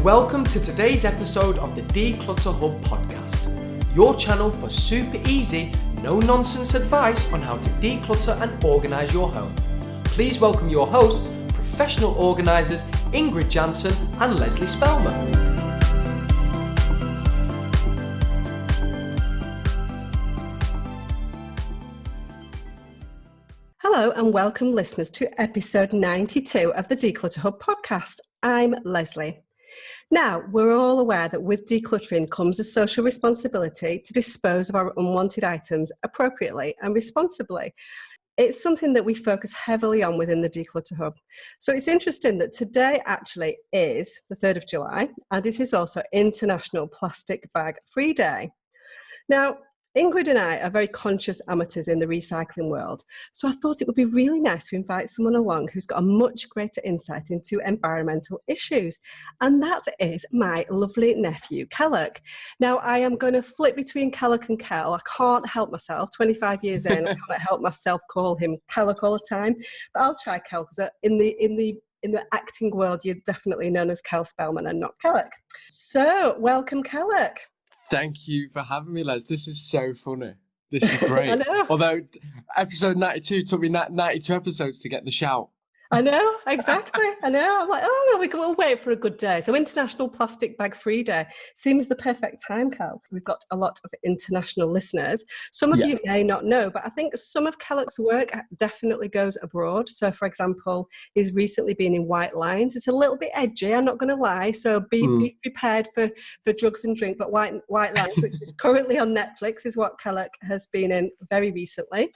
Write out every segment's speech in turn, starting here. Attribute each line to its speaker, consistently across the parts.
Speaker 1: Welcome to today's episode of the Declutter Hub podcast, your channel for super easy, no-nonsense advice on how to declutter and organise your home. Please welcome your hosts, professional organisers Ingrid Jansen and Lesley Spellman.
Speaker 2: Hello and welcome listeners to episode 92 of the Declutter Hub podcast. I'm Lesley. Now, we're all aware that with decluttering comes a social responsibility to dispose of our unwanted items appropriately and responsibly. It's something that we focus heavily on within the Declutter Hub. So it's interesting that today actually is the 3rd of July and it is also International Plastic Bag Free Day. Now, Ingrid and I are very conscious amateurs in the recycling world, so I thought it would be really nice to invite someone along who's got a much greater insight into environmental issues, and that is my lovely nephew, Kellock. Now, I am going to flip between Kellock and Kel. I can't help myself, 25 years in, I can't help myself call him Kellock all the time, but I'll try Kel, because in the acting world, you're definitely known as Cel Spellman and not Kellock. So, welcome, Kellock.
Speaker 3: Thank you for having me, Les. This is so funny. This is great.
Speaker 2: I know.
Speaker 3: Although episode 92 took me 92 episodes to get the shout.
Speaker 2: I know, exactly. I know. I'm like, oh, no, we'll wait for a good day. So International Plastic Bag Free Day seems the perfect time, Cal. We've got a lot of international listeners. Some of you may not know, but I think some of Kellock's work definitely goes abroad. So, for example, he's recently been in White Lines. It's a little bit edgy, I'm not going to lie. So be prepared for drugs and drink. But White Lines, which is currently on Netflix, is what Kellock has been in very recently.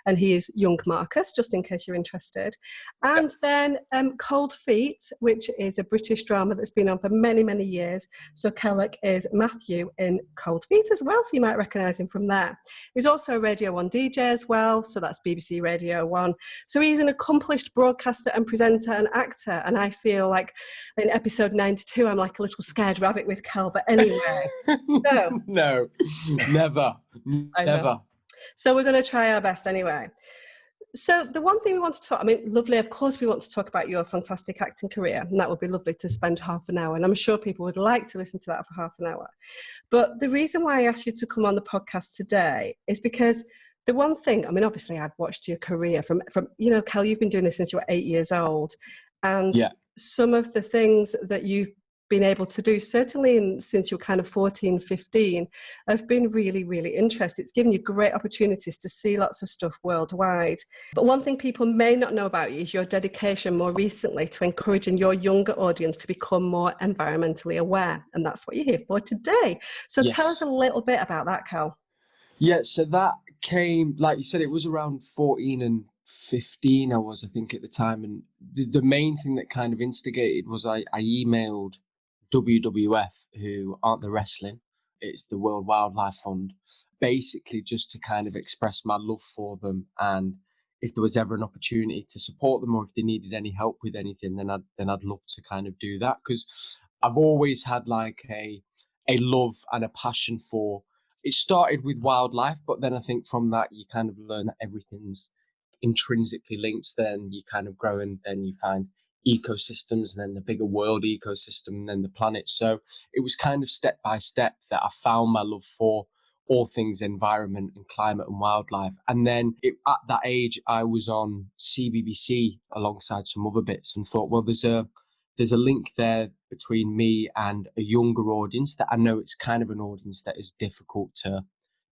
Speaker 2: And he is young Marcus, just in case you're interested. And then Cold Feet, which is a British drama that's been on for many, many years. So Kellock is Matthew in Cold Feet as well, so you might recognise him from there. He's also a Radio 1 DJ as well, so that's BBC Radio 1. So he's an accomplished broadcaster and presenter and actor, and I feel like in episode 92 I'm like a little scared rabbit with Kel, but anyway.
Speaker 3: No, never.
Speaker 2: So we're going to try our best anyway. So the one thing we want to talk, lovely, of course we want to talk about your fantastic acting career, and that would be lovely to spend half an hour, and I'm sure people would like to listen to that for half an hour. But the reason why I asked you to come on the podcast today is because the one thing, obviously I've watched your career from Kel, you've been doing this since you were 8 years old, and some of the things that you've been able to do, certainly since you're kind of 14, 15, have been really, really interesting. It's given you great opportunities to see lots of stuff worldwide. But one thing people may not know about you is your dedication more recently to encouraging your younger audience to become more environmentally aware. And that's what you're here for today. So tell us a little bit about that, Cal.
Speaker 3: Yeah, so that came, like you said, it was around 14 and 15 I think at the time. And the main thing that kind of instigated was I emailed WWF, who aren't the wrestling, it's the World Wildlife Fund, basically just to kind of express my love for them, and if there was ever an opportunity to support them or if they needed any help with anything, then I'd love to kind of do that, because I've always had like a love and a passion for it. Started with wildlife, but then I think from that you kind of learn that everything's intrinsically linked. Then you kind of grow, and then you find ecosystems, and then the bigger world ecosystem, and then the planet. So it was kind of step by step that I found my love for all things environment and climate and wildlife. And then at that age, I was on CBBC alongside some other bits and thought, well, there's a link there between me and a younger audience that I know it's kind of an audience that is difficult to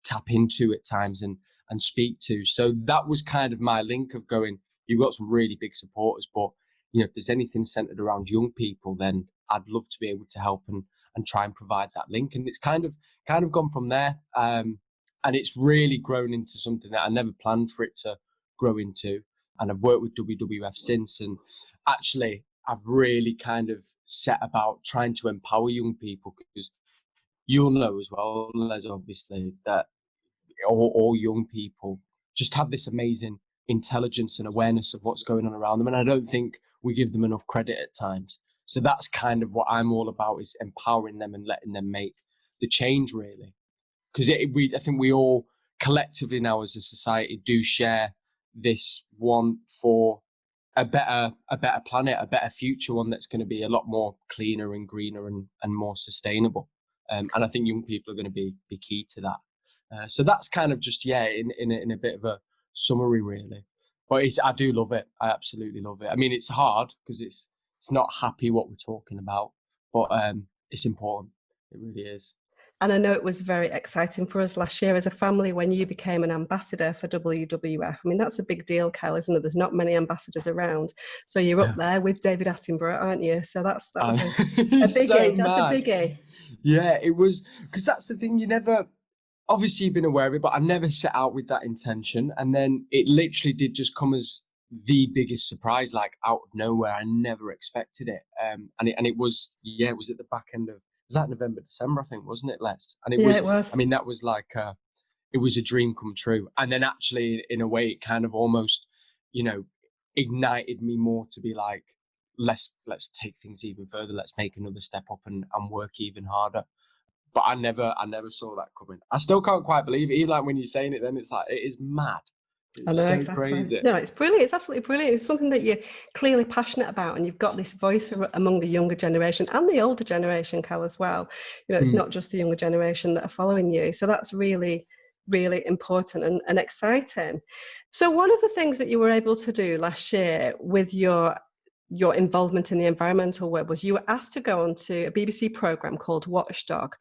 Speaker 3: tap into at times and speak to. So that was kind of my link of going, you've got some really big supporters, but if there's anything centered around young people, then I'd love to be able to help and try and provide that link. And it's kind of gone from there. And it's really grown into something that I never planned for it to grow into. And I've worked with WWF since. And actually, I've really kind of set about trying to empower young people, because you'll know as well, Les, obviously, that all young people just have this amazing intelligence and awareness of what's going on around them. And I don't think we give them enough credit at times. So that's kind of what I'm all about, is empowering them and letting them make the change, really. Because I think we all collectively now as a society do share this want for a better planet, a better future, one that's going to be a lot more cleaner and greener and more sustainable. And I think young people are going to be key to that. So that's kind of just, in a bit of a summary, really. But I do love it. I absolutely love it. I mean, it's hard because it's not happy what we're talking about, but it's important. It really is.
Speaker 2: And I know it was very exciting for us last year as a family when you became an ambassador for WWF. I mean, that's a big deal, Kel, isn't it? There's not many ambassadors around. So you're up there with David Attenborough, aren't you? So that was a biggie.
Speaker 3: So
Speaker 2: that's a biggie.
Speaker 3: Yeah, it was, because that's the thing. Obviously you've been aware of it, but I never set out with that intention. And then it literally did just come as the biggest surprise, like out of nowhere. I never expected it. And it was, it was at the back end of, was that November, December, I think, wasn't it, Les? And it was. I mean, that was like, it was a dream come true. And then actually, in a way, it kind of almost, ignited me more to be like, let's take things even further. Let's make another step up and work even harder. But I never saw that coming. I still can't quite believe it. Even like when you're saying it, then it's like, it is mad. It's so exactly. Crazy.
Speaker 2: No, it's brilliant. It's absolutely brilliant. It's something that you're clearly passionate about, and you've got this voice among the younger generation and the older generation, Cal, as well. It's not just the younger generation that are following you. So that's really, really important and exciting. So one of the things that you were able to do last year with your involvement in the environmental work was you were asked to go on to a BBC programme called Watchdog,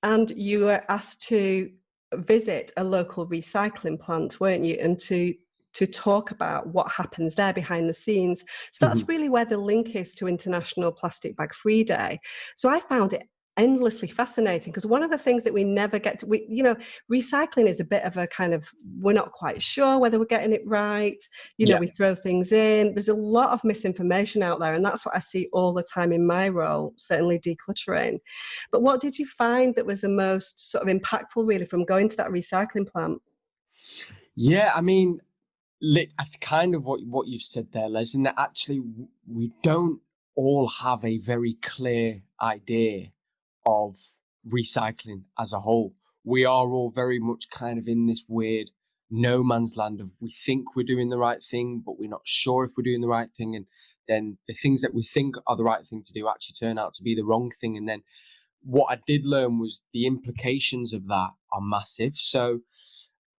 Speaker 2: and you were asked to visit a local recycling plant, weren't you, and to talk about what happens there behind the scenes. So that's really where the link is to International Plastic Bag Free Day. So I found it endlessly fascinating, because one of the things that we never get to, recycling is a bit of a kind of, we're not quite sure whether we're getting it right. We throw things in. There's a lot of misinformation out there, and that's what I see all the time in my role, certainly decluttering. But what did you find that was the most sort of impactful, really, from going to that recycling plant?
Speaker 3: Yeah, I mean, kind of what you've said there, Les, in that actually we don't all have a very clear idea of recycling as a whole. We are all very much kind of in this weird no man's land of, we think we're doing the right thing, but we're not sure if we're doing the right thing. And then the things that we think are the right thing to do actually turn out to be the wrong thing. And then what I did learn was the implications of that are massive. So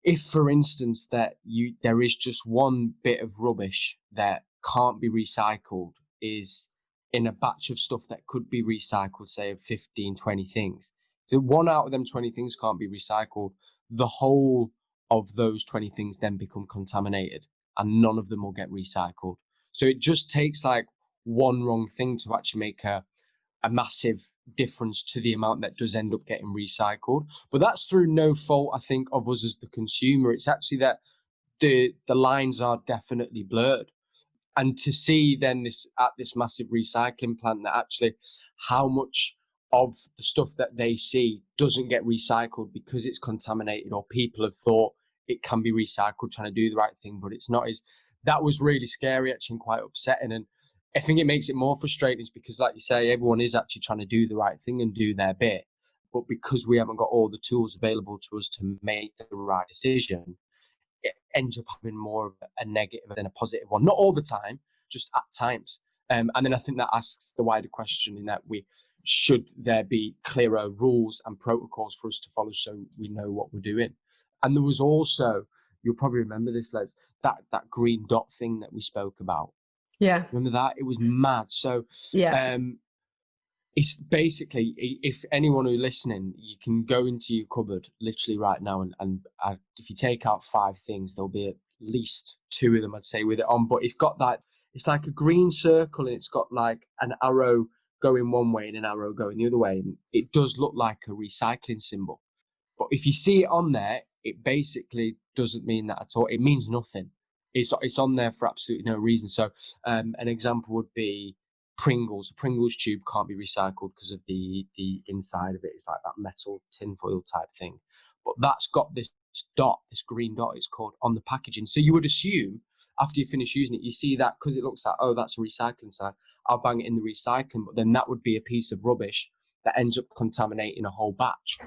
Speaker 3: if, for instance, there is just one bit of rubbish that can't be recycled, is in a batch of stuff that could be recycled, say of 15, 20 things. If one out of them 20 things can't be recycled, the whole of those 20 things then become contaminated and none of them will get recycled. So it just takes like one wrong thing to actually make a massive difference to the amount that does end up getting recycled. But that's through no fault, I think, of us as the consumer. It's actually that the lines are definitely blurred. And to see then this massive recycling plant, that actually how much of the stuff that they see doesn't get recycled because it's contaminated, or people have thought it can be recycled, trying to do the right thing, but it's not. That was really scary, actually, and quite upsetting. And I think it makes it more frustrating is because, like you say, everyone is actually trying to do the right thing and do their bit. But because we haven't got all the tools available to us to make the right decision, it ends up having more of a negative than a positive one. Not all the time, just at times. And then I think that asks the wider question in that should there be clearer rules and protocols for us to follow so we know what we're doing. And there was also, you'll probably remember this, Les, that green dot thing that we spoke about.
Speaker 2: Yeah.
Speaker 3: Remember that? It was mad. So
Speaker 2: yeah.
Speaker 3: It's basically, if anyone who's listening, you can go into your cupboard literally right now and if you take out 5 things, there'll be at least 2 of them, I'd say, with it on. But it's got that, it's like a green circle and it's got like an arrow going one way and an arrow going the other way. And it does look like a recycling symbol. But if you see it on there, it basically doesn't mean that at all. It means nothing. It's on there for absolutely no reason. So an example would be Pringles. A Pringles tube can't be recycled because of the inside of it. It's like that metal tinfoil type thing. But that's got this dot, this green dot, it's called, on the packaging. So you would assume after you finish using it, you see that because it looks like, oh, that's a recycling side, I'll bang it in the recycling. But then that would be a piece of rubbish that ends up contaminating a whole batch.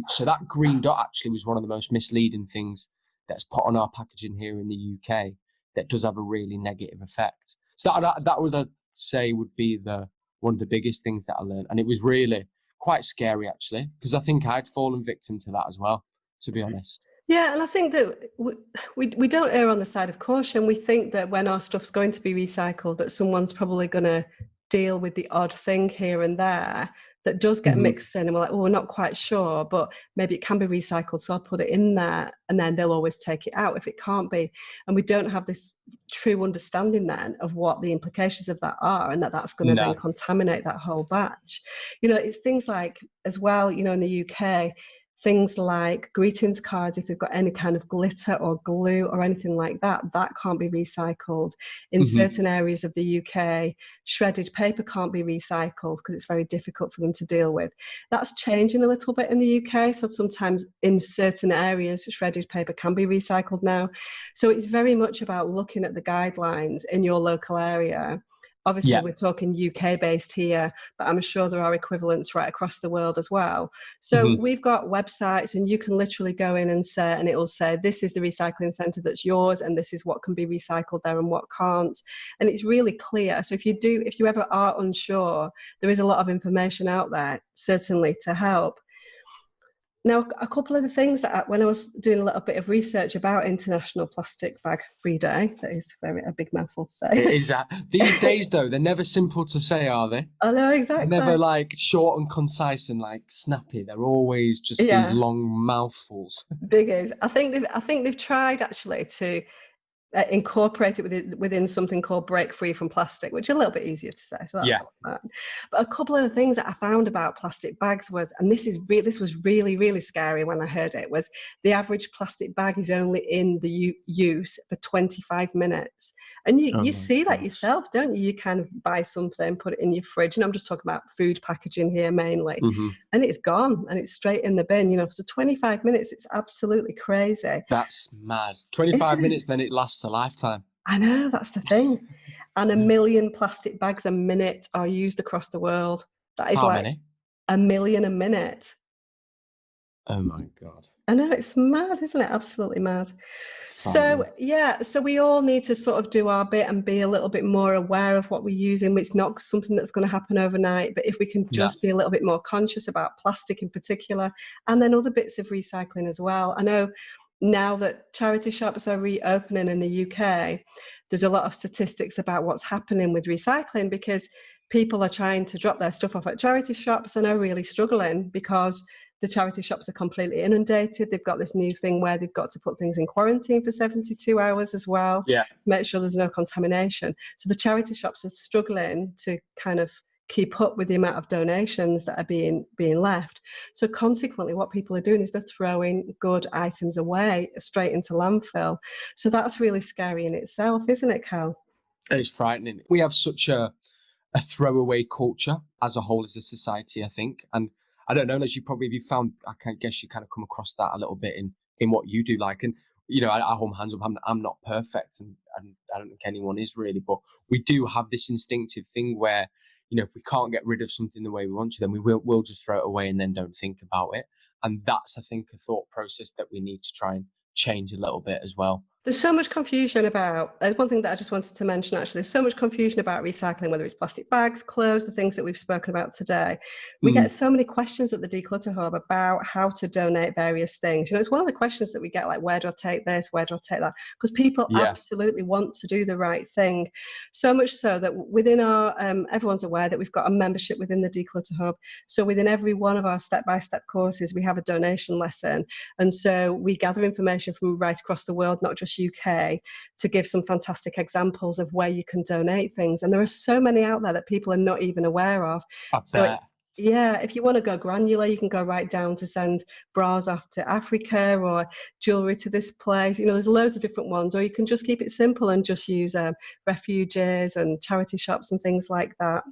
Speaker 3: So that green dot actually was one of the most misleading things that's put on our packaging here in the UK. that does have a really negative effect. So that would, I'd say, would be one of the biggest things that I learned. And it was really quite scary, actually, because I think I'd fallen victim to that as well, to be honest.
Speaker 2: Yeah, and I think that we don't err on the side of caution. We think that when our stuff's going to be recycled, that someone's probably going to deal with the odd thing here and there that does get mixed in, and we're like, well, we're not quite sure, but maybe it can be recycled, so I'll put it in there, and then they'll always take it out if it can't be. And we don't have this true understanding then of what the implications of that are, and that's going to then contaminate that whole batch. It's things like, as well, in the UK, things like greetings cards, if they've got any kind of glitter or glue or anything like that, that can't be recycled. In certain areas of the UK, shredded paper can't be recycled because it's very difficult for them to deal with. That's changing a little bit in the UK. So sometimes in certain areas, shredded paper can be recycled now. So it's very much about looking at the guidelines in your local area. Obviously, we're talking UK based here, but I'm sure there are equivalents right across the world as well. So we've got websites, and you can literally go in and it will say, this is the recycling centre that's yours, and this is what can be recycled there and what can't. And it's really clear. So if you ever are unsure, there is a lot of information out there, certainly, to help. Now, a couple of the things that when I was doing a little bit of research about International Plastic Bag Free Day, that is a big mouthful to say.
Speaker 3: Exactly. These days, though, they're never simple to say, are they?
Speaker 2: I know, exactly.
Speaker 3: They're never like short and concise and like snappy. They're always just these long mouthfuls.
Speaker 2: Biggies. I think they've tried actually to incorporate it within something called break free from plastic, which is a little bit easier to say, so that's not bad. But a couple of the things that I found about plastic bags was, and this was really, really scary when I heard it, was the average plastic bag is only in the use for 25 minutes. And you see that yourself, don't you? You kind of buy something, put it in your fridge, and I'm just talking about food packaging here mainly, and it's gone and it's straight in the bin, for 25 minutes. It's absolutely crazy.
Speaker 3: That's mad. 25 minutes, then it lasts a lifetime.
Speaker 2: I know, that's the thing. And 1 million plastic bags a minute are used across the world. That is
Speaker 3: How many?
Speaker 2: 1 million a minute.
Speaker 3: Oh my God.
Speaker 2: I know, it's mad, isn't it? Absolutely mad. So we all need to sort of do our bit and be a little bit more aware of what we're using. It's not something that's going to happen overnight, but if we can just be a little bit more conscious about plastic in particular, and then other bits of recycling as well. I know now that charity shops are reopening in the UK, there's a lot of statistics about what's happening with recycling, because people are trying to drop their stuff off at charity shops and are really struggling because the charity shops are completely inundated. They've got this new thing where they've got to put things in quarantine for 72 hours as well to make sure there's no contamination. So the charity shops are struggling to kind of keep up with the amount of donations that are being left. So consequently, what people are doing is they're throwing good items away straight into landfill. So that's really scary in itself, isn't it, Cal?
Speaker 3: It's frightening. We have such a throwaway culture as a whole, as a society, I think. And I don't know, as you probably found, I guess you kind of come across that a little bit in what you do. Like, and I hold my hands up. I'm not perfect, and I don't think anyone is really. But we do have this instinctive thing where, if we can't get rid of something the way we want to, then we'll just throw it away and then don't think about it. And that's, I think, a thought process that we need to try and change a little bit as well.
Speaker 2: There's so much confusion about, one thing that I just wanted to mention actually, there's so much confusion about recycling, whether it's plastic bags, clothes, the things that we've spoken about today. We get so many questions at the Declutter Hub about how to donate various things. It's one of the questions that we get, like, where do I take this? Where do I take that? Because people absolutely want to do the right thing. So much so that within our, everyone's aware that we've got a membership within the Declutter Hub. So within every one of our step-by-step courses, we have a donation lesson. And so we gather information from right across the world, not just UK, to give some fantastic examples of where you can donate things. And there are so many out there that people are not even aware of. If you want to go granular, you can go right down to send bras off to Africa or jewellery to this place. There's loads of different ones. Or you can just keep it simple and just use refuges and charity shops and things like that.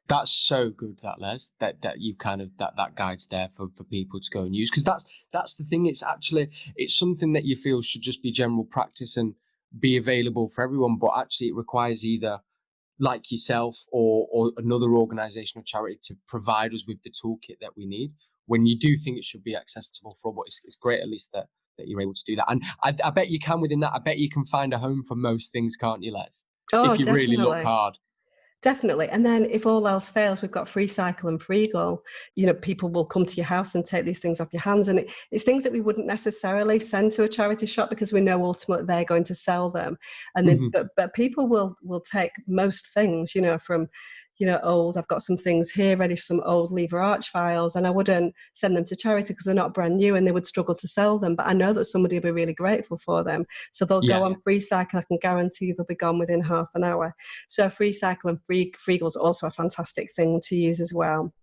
Speaker 3: That's so good, that Les, that you kind of that guide's there for people to go and use, because that's the thing. It's something that you feel should just be general practice and be available for everyone, but actually it requires either like yourself or another organisation or charity to provide us with the toolkit that we need. When you do think it should be accessible for all, but it's great at least that that you're able to do that. And I bet you can within that. I bet you can find a home for most things, can't you, Les?
Speaker 2: Oh,
Speaker 3: if you
Speaker 2: definitely.
Speaker 3: really look hard.
Speaker 2: Definitely. And then if all else fails, we've got Free Cycle and Freegal. You know, people will come to your house and take these things off your hands. And it's things that we wouldn't necessarily send to a charity shop because we know ultimately they're going to sell them. And then, but people will take most things, you know, from, you know, I've got some things here ready for some old lever arch files, and I wouldn't send them to charity because they're not brand new and they would struggle to sell them. But I know that somebody will be really grateful for them. So they'll go on Free Cycle. I can guarantee they'll be gone within half an hour. So Free Cycle and Freegal is also a fantastic thing to use as well.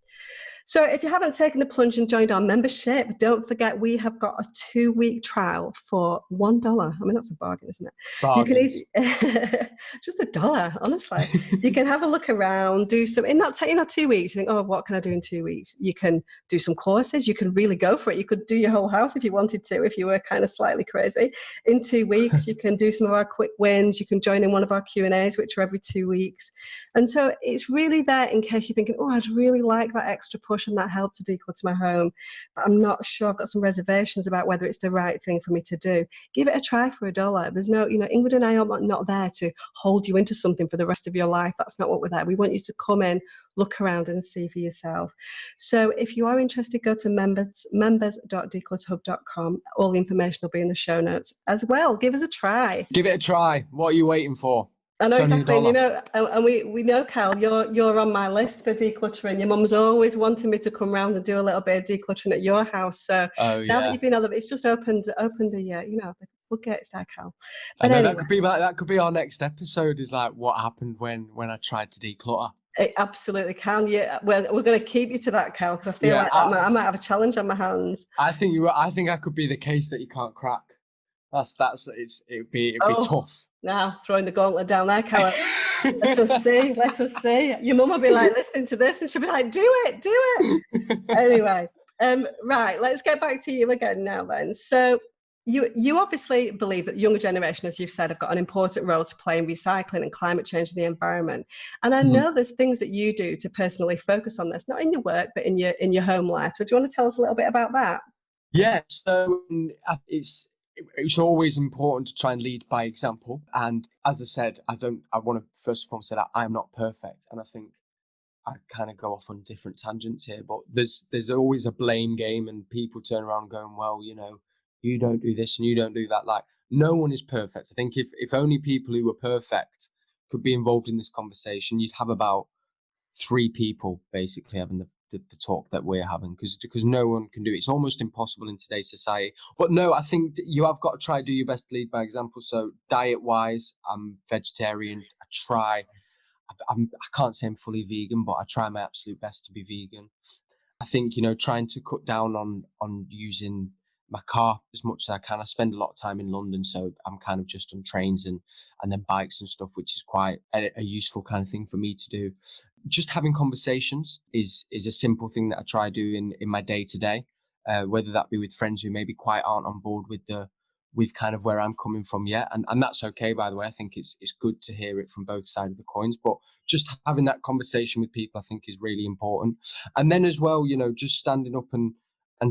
Speaker 2: So if you haven't taken the plunge and joined our membership, don't forget we have got a 2-week trial for $1. I mean, that's a bargain, isn't it?
Speaker 3: Bargains.
Speaker 2: You can just $1, honestly. You can have a look around, do some, in that 2 weeks, you think, oh, what can I do in 2 weeks? You can do some courses. You can really go for it. You could do your whole house if you wanted to, if you were kind of slightly crazy. In 2 weeks, you can do some of our quick wins. You can join in one of our Q&As, which are every 2 weeks. And so it's really there in case you're thinking, oh, I'd really like that extra push and that help to declutter my home, but I'm not sure. I've got some reservations about whether it's the right thing for me to do. Give it a try for $1. There's no, you know, Ingrid and I are not there to hold you into something for the rest of your life. That's not what we're there. We want you to come in, look around and see for yourself. So if you are interested, go to members.declutterhub.com. All the information will be in the show notes as well. Give us a try.
Speaker 3: Give it a try. What are you waiting for?
Speaker 2: I know exactly, and you know, and we know, Cal, you're on my list for decluttering. Your mum's always wanting me to come round and do a little bit of decluttering at your house. So now that you've been on it's just opened the you know, the floodgates there, Cal. But
Speaker 3: I know
Speaker 2: anyway,
Speaker 3: that could be our next episode. Is like what happened when I tried to declutter.
Speaker 2: It absolutely can. Yeah, well, we're going to keep you to that, Cal, because I feel like I might have a challenge on my hands.
Speaker 3: I think I could be the case that you can't crack. It'd be tough.
Speaker 2: Now throwing the gauntlet down there, Cal. Let us see. Your mum will be like listening to this and she'll be like, do it. Anyway, right, let's get back to you again now then. So you obviously believe that the younger generation, as you've said, have got an important role to play in recycling and climate change in the environment. And I know there's things that you do to personally focus on this, not in your work, but in your home life. So do you want to tell us a little bit about that?
Speaker 3: Yeah, so it's always important to try and lead by example. And as I said, I want to first and foremost say that I'm not perfect. And I think I kind of go off on different tangents here, but there's always a blame game and people turn around going, well, you know, you don't do this and you don't do that. Like, no one is perfect. I think if only people who were perfect could be involved in this conversation, you'd have about 3 people basically having the talk that we're having, because no one can do it. It's almost impossible in today's society. But no, I think you have got to try do your best to lead by example. So diet wise, I'm vegetarian. I can't say I'm fully vegan, but I try my absolute best to be vegan. I think, you know, trying to cut down on using my car as much as I can. I spend a lot of time in London, so I'm kind of just on trains and then bikes and stuff, which is quite a useful kind of thing for me to do. Just having conversations is a simple thing that I try doing in my day to day, whether that be with friends who maybe quite aren't on board with kind of where I'm coming from yet. And that's okay, by the way. I think it's good to hear it from both sides of the coins, but just having that conversation with people, I think is really important. And then as well, you know, just standing up and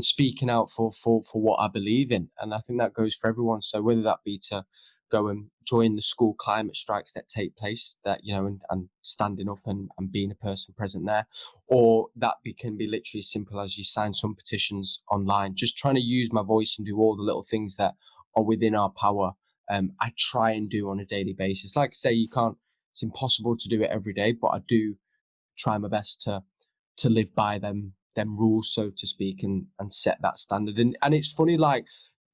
Speaker 3: speaking out for what I believe in. And I think that goes for everyone. So whether that be to go and join the school climate strikes that take place, that, you know, and standing up and being a person present there, or that can be literally as simple as you sign some petitions online, just trying to use my voice and do all the little things that are within our power. I try and do on a daily basis. Like I say, it's impossible to do it every day, but I do try my best to live by them rules, so to speak, and set that standard. And it's funny, like,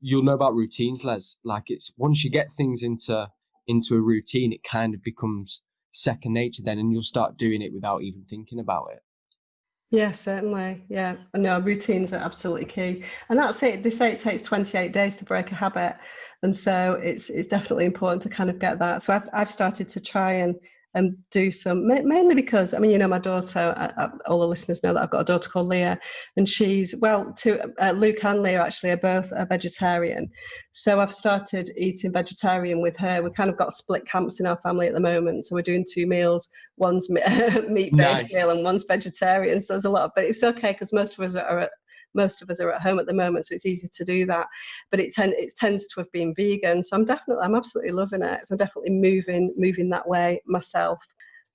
Speaker 3: you'll know about routines, Les. Like, it's once you get things into a routine, it kind of becomes second nature then, and you'll start doing it without even thinking about it.
Speaker 2: Yeah, certainly. Yeah, no, routines are absolutely key, and that's it. They say it takes 28 days to break a habit, and so it's definitely important to kind of get that. So I've started to try and do some, mainly because, I mean, you know, my daughter, all the listeners know that I've got a daughter called Leah, and she's, Luke and Leah actually are both a vegetarian. So I've started eating vegetarian with her. We've kind of got split camps in our family at the moment. So we're doing 2 meals. One's meat-based meal and one's vegetarian. So there's a lot, but it's okay because most of us are most of us are at home at the moment, so it's easy to do that. But it tends to have been vegan. So I'm absolutely loving it. So I'm definitely moving that way myself.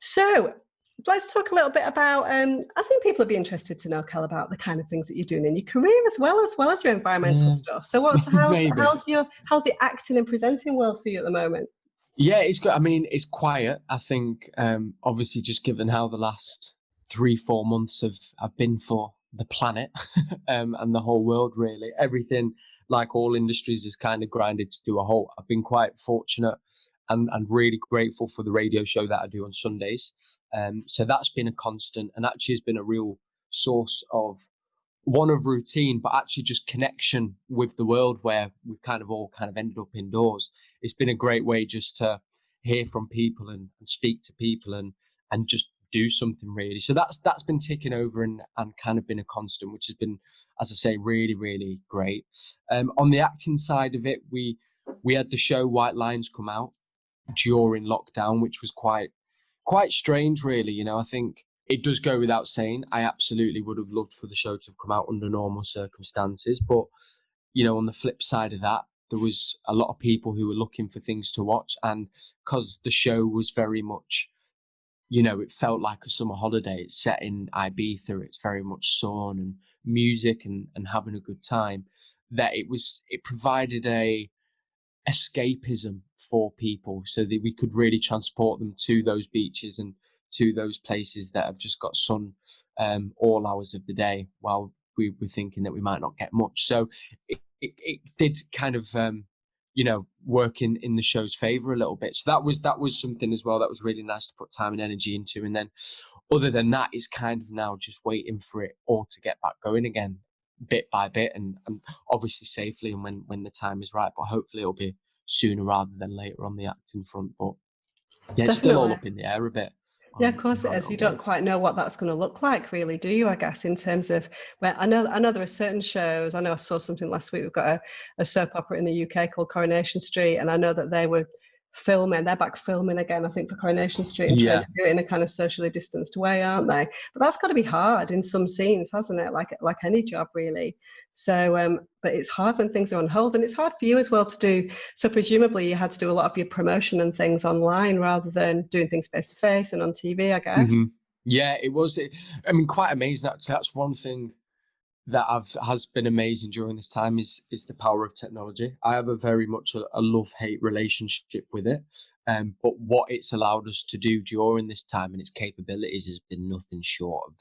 Speaker 2: So let's talk a little bit about, I think people would be interested to know, Kel, about the kind of things that you're doing in your career as well as your environmental stuff. So how's the acting and presenting world for you at the moment?
Speaker 3: Yeah, it's good. I mean, it's quiet. I think, obviously, just given how the last 3-4 months have been for the planet and the whole world, really. Everything, like all industries, is kind of grinded to a halt. I've been quite fortunate and really grateful for the radio show that I do on Sundays. So that's been a constant, and actually has been a real source of routine, but actually just connection with the world, where we've kind of all ended up indoors. It's been a great way just to hear from people and speak to people and just do something, really. So that's been taken over and kind of been a constant, which has been, as I say, really, really great. On the acting side of it, we had the show White Lines come out during lockdown, which was quite strange, really. You know, I think it does go without saying, I absolutely would have loved for the show to have come out under normal circumstances. But, you know, on the flip side of that, there was a lot of people who were looking for things to watch. And because the show was very much, you know, it felt like a summer holiday. It's set in Ibiza. It's very much sun and music and having a good time. That it provided a escapism for people, so that we could really transport them to those beaches and to those places that have just got sun all hours of the day, while we were thinking that we might not get much. So it did kind of you know, work in the show's favor a little bit. So that was something as well that was really nice to put time and energy into. And then other than that, it's kind of now just waiting for it all to get back going again, bit by bit, and obviously safely, and when the time is right. But hopefully it'll be sooner rather than later on the acting front. But yeah, it's still all up in the air a bit.
Speaker 2: Yeah, of course it is. You don't quite know what that's going to look like, really, do you? I guess in terms of, well, I know there are certain shows. I know I saw something last week. We've got a soap opera in the UK called Coronation Street, and I know that they were filming. They're back filming again, I think, for Coronation Street, and trying to do it in a kind of socially distanced way, aren't they? But that's got to be hard in some scenes, hasn't it? Like any job, really. So, but it's hard when things are on hold, and it's hard for you as well to do. So presumably you had to do a lot of your promotion and things online rather than doing things face to face and on TV, I guess.
Speaker 3: Mm-hmm. Yeah, it was. I mean, quite amazing. Actually, that's one thing that has been amazing during this time is the power of technology. I have a very much a love-hate relationship with it. But what it's allowed us to do during this time and its capabilities has been nothing short of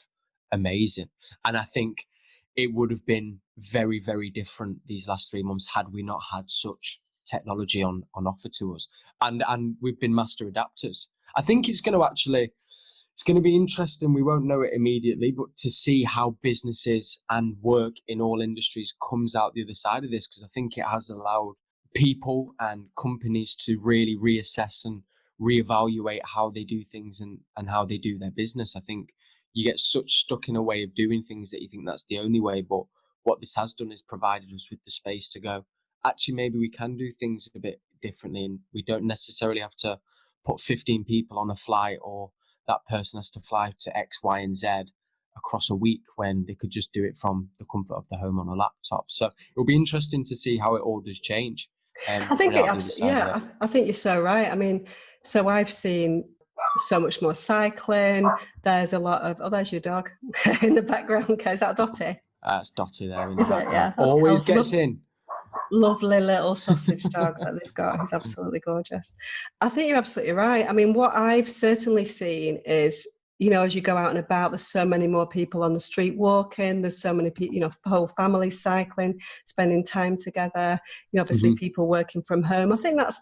Speaker 3: amazing. And I think it would have been very, very different these last 3 months had we not had such technology on offer to us. And we've been master adapters. I think it's going to be interesting. We won't know it immediately, but to see how businesses and work in all industries comes out the other side of this, because I think it has allowed people and companies to really reassess and reevaluate how they do things and how they do their business. I think you get such stuck in a way of doing things that you think that's the only way, but what this has done is provided us with the space to go, actually, maybe we can do things a bit differently, and we don't necessarily have to put 15 people on a flight, or that person has to fly to X, Y, and Z across a week when they could just do it from the comfort of the home on a laptop. So it'll be interesting to see how it all does change.
Speaker 2: I think I think you're so right. I mean, so I've seen so much more cycling. There's a lot of, there's your dog in the background. Okay, is that Dottie?
Speaker 3: It's Dottie there in the background.
Speaker 2: Yeah,
Speaker 3: always gets in.
Speaker 2: Lovely little sausage dog that they've got. He's absolutely gorgeous. I think you're absolutely right. I mean, what I've certainly seen is, you know, as you go out and about, there's so many more people on the street walking. There's so many people, you know, whole families cycling, spending time together. You know, obviously people working from home. I think that's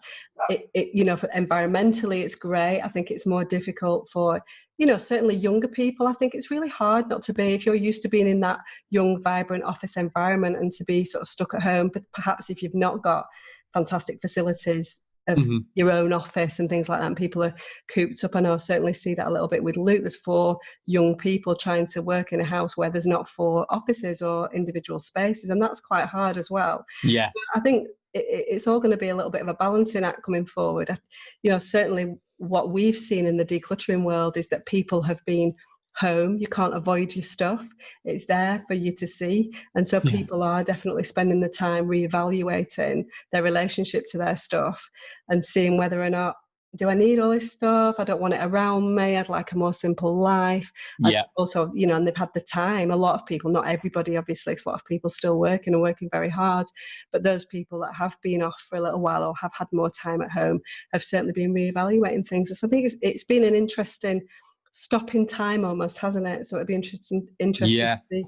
Speaker 2: it. You know, for environmentally, it's great. I think it's more difficult for, you know, certainly younger people. I think it's really hard not to be, if you're used to being in that young, vibrant office environment, and to be sort of stuck at home. But perhaps if you've not got fantastic facilities of your own office and things like that, and people are cooped up. I know I certainly see that a little bit with Luke. There's 4 young people trying to work in a house where there's not 4 offices or individual spaces, and that's quite hard as well.
Speaker 3: Yeah,
Speaker 2: so I think it's all going to be a little bit of a balancing act coming forward. You know, certainly what we've seen in the decluttering world is that people have been home. You can't avoid your stuff. It's there for you to see. And so people are definitely spending the time reevaluating their relationship to their stuff and seeing whether or not, do I need all this stuff? I don't want it around me. I'd like a more simple life.
Speaker 3: Yeah.
Speaker 2: Also, and they've had the time. A lot of people, not everybody, obviously, because a lot of people still working and working very hard. But those people that have been off for a little while or have had more time at home have certainly been reevaluating things. So I think it's been an interesting stop in time almost, hasn't it? So it'd be interesting to see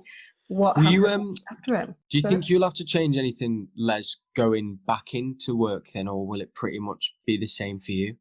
Speaker 2: what happens after it.
Speaker 3: Do you think you'll have to change anything, Les, going back into work then, or will it pretty much be the same for you?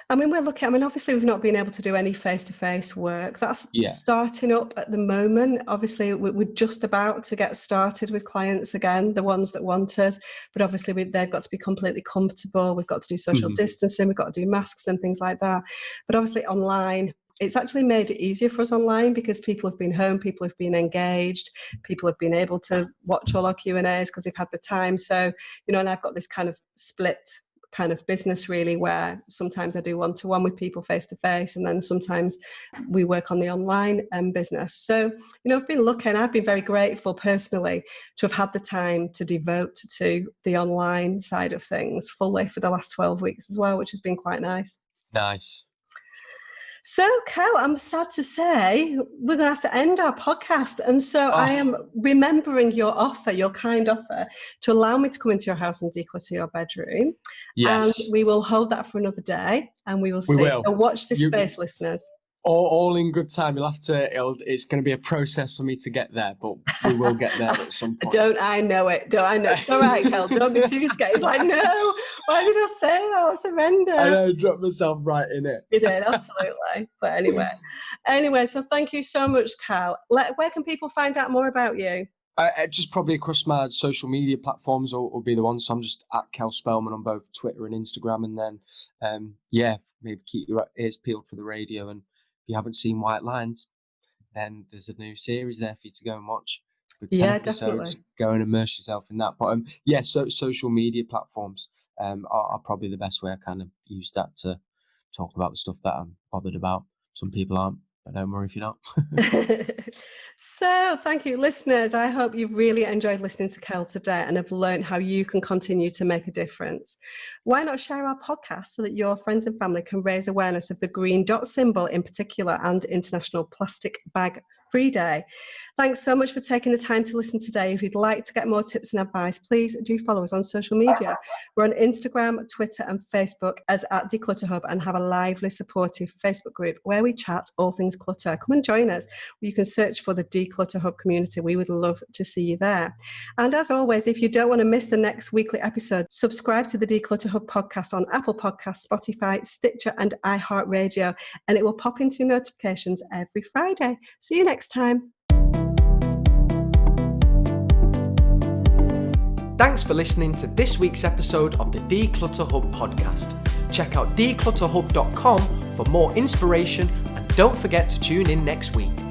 Speaker 2: Obviously we've not been able to do any face-to-face work. That's starting up at the moment. Obviously we're just about to get started with clients again, the ones that want us, but obviously they've got to be completely comfortable. We've got to do social distancing, we've got to do masks and things like that. But obviously online, it's actually made it easier for us online because people have been home, people have been engaged, people have been able to watch all our Q&As because they've had the time. So, and I've got this kind of split kind of business really, where sometimes I do one-to-one with people face-to-face, and then sometimes we work on the online business. So, I've been very grateful personally to have had the time to devote to the online side of things fully for the last 12 weeks as well, which has been quite nice.
Speaker 3: Nice.
Speaker 2: So, Cal, I'm sad to say we're going to have to end our podcast. And so I am remembering your kind offer to allow me to come into your house and declutter your bedroom.
Speaker 3: Yes.
Speaker 2: And we will hold that for another day and we will see. So watch this space, listeners.
Speaker 3: All in good time. You'll have to, it's going to be a process for me to get there, but we will get there at some point.
Speaker 2: Don't I know it? It's all right, Kel. Don't be too scared. It's like, no, why did I say that? I surrender.
Speaker 3: I know, dropped myself right in it.
Speaker 2: You did, absolutely. But anyway, so thank you so much, Cal. Where can people find out more about you?
Speaker 3: Just probably across my social media platforms will be the one. So I'm just at Cel Spellman on both Twitter and Instagram. And then, maybe keep your ears peeled for the radio. And if you haven't seen White Lines, then there's a new series there for you to go and watch. With 10 episodes. Definitely. Go and immerse yourself in that. But so social media platforms are probably the best way I kind of use that to talk about the stuff that I'm bothered about. Some people aren't. But don't worry if you're not.
Speaker 2: So thank you, listeners. I hope you've really enjoyed listening to Cel today and have learned how you can continue to make a difference. Why not share our podcast so that your friends and family can raise awareness of the green dot symbol in particular and International Plastic Bag Free Day. Thanks so much for taking the time to listen today. If you'd like to get more tips and advice, please do follow us on social media. We're on Instagram, Twitter and Facebook as at Declutter Hub and have a lively, supportive Facebook group where we chat all things clutter. Come and join us. You can search for the Declutter Hub community. We would love to see you there. And as always, if you don't want to miss the next weekly episode, subscribe to the Declutter Hub podcast on Apple Podcasts, Spotify, Stitcher and iHeartRadio, and it will pop into your notifications every Friday. See you next time.
Speaker 1: Thanks for listening to this week's episode of the Declutter Hub podcast. Check out declutterhub.com for more inspiration and don't forget to tune in next week.